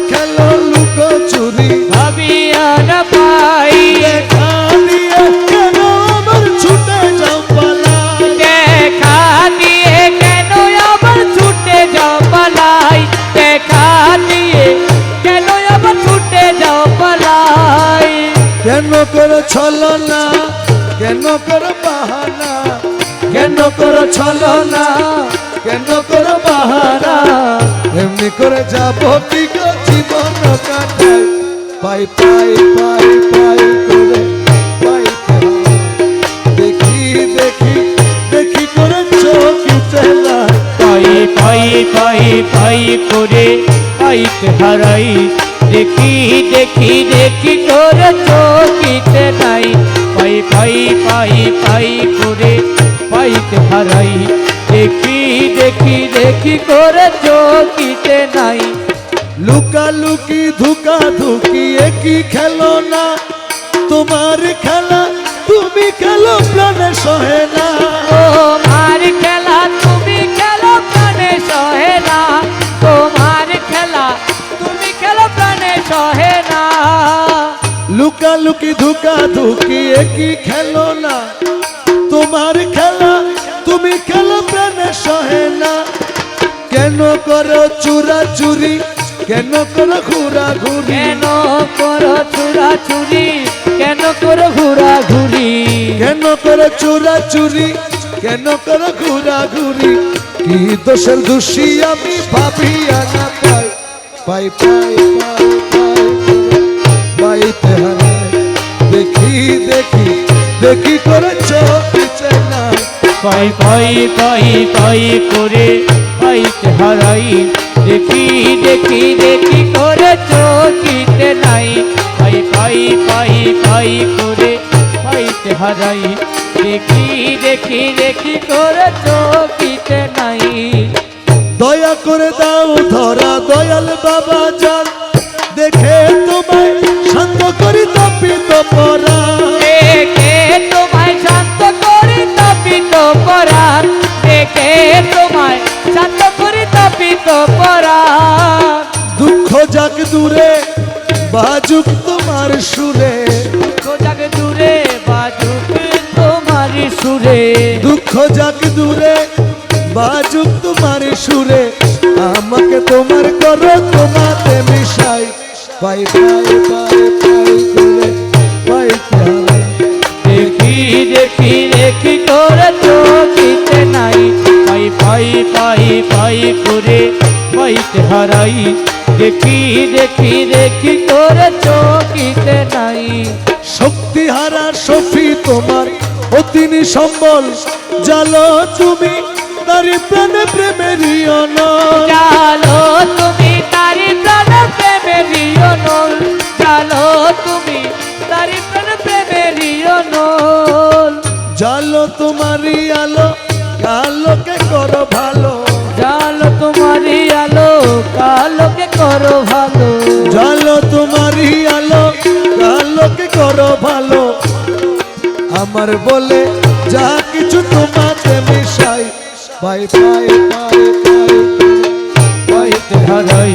খেলো লুকোচুরি ভাবিয়া না পাই দেখা দিয়ে কেন আবার ছুটে যাও পালাই দেখা দিয়ে কেন আবার ছুটে যাও পালাই দেখা দিয়ে কেন আবার ছুটে যাও পালাই কেন করো ছলনা কেন করো বাহানা কেন করো ছলনা কেন করো বাহানা এমনি করে যাবো কি গো জীবন কাটাই পাই পাই পাই পাই করে পাইতে হয়। দেখি দেখি দেখি করে চোখিতে নাই পাই পাই পাই পাই করে পাইতে হারাই দেখি দেখি দেখি করে চোখিতে নাই পাই পাই পাই পাই করে পাইতে হারাই দেখি দেখি দেখি করে চোখিতে নাই লুকালুকি ধুকা ধুকি একই খেলো না তোমার খেলা তুমি খেলো প্রাণে সহে না তোমার খেলা তুমি খেলো প্রাণে সহে না তোমার খেলা তুমি খেলো প্রাণে সহে না লুকালুকি ধুকা ধুকি একই খেলো না তোমার খেলা তুমি খেলো প্রাণে সহে না কেন করো চুরাচুরি কেন করো ঘুরাঘুরি কেন করো চুরাচুরি কেন করো ঘুরাঘুরি কেন করো চুরাচুরি কেন করো ঘুরাঘুরি কি দোষের দোষী আমি ভাবিয়া না পাই পাই পাই পাই পাইতে হারাই দেখি দেখি দেখি করে চোখিতে নাই পাই পাই পাই পাই করে পাইতে হারাই দেখি দেখি দেখি করে চোখিতে নাই পাই পাই পাই পাই করে পাইতে হারাই দেখি দেখি দেখি করে চোখিতে নাই দয়া করে দাও ধরা দয়াল বাবা জান দেখে তোমায় শান্ত করি তপিত পরা দেখে তোমায় শান্ত করি তপিত পরাণ দেখে তোমায় শান্ত করি তপিত পরাণ দুঃখ যাক দূরে বাজুক তোমার সুরে দুঃখ যাক দূরে বাজুক তোমার সুরে দুঃখ যাক দূরে বাজুক তোমার সুরে আমাকে তোমার করো তোমাতে মিশাই পাই পাই পাই পাই করে পাইতে হারাই দেখি দেখি দেখি করে চোখিতে নাই পাই পাই পাই পাই করে পাইতে হারাই দেখি দেখি দেখি করে চোখিতে নাই শক্তি হারা সফি তোমার অতিনি সম্বল জালো তুমি তারি প্রাণে প্রেমেরই অনল জালো তুমি তারি প্রাণ প্রেমেরই অনল জালো তুমি তারি প্রাণ প্রেমেরই অনল জালো তোমারই আলো আলোকে করো ভালো জালো তোমারই আলো কালোকে করো ভালো জালো তোমারই আলো আলোকে করো ভালো আমার বলে যা কিছু তোমাকে মিশাই পাই পাই পাই পাই পাইতে হারাই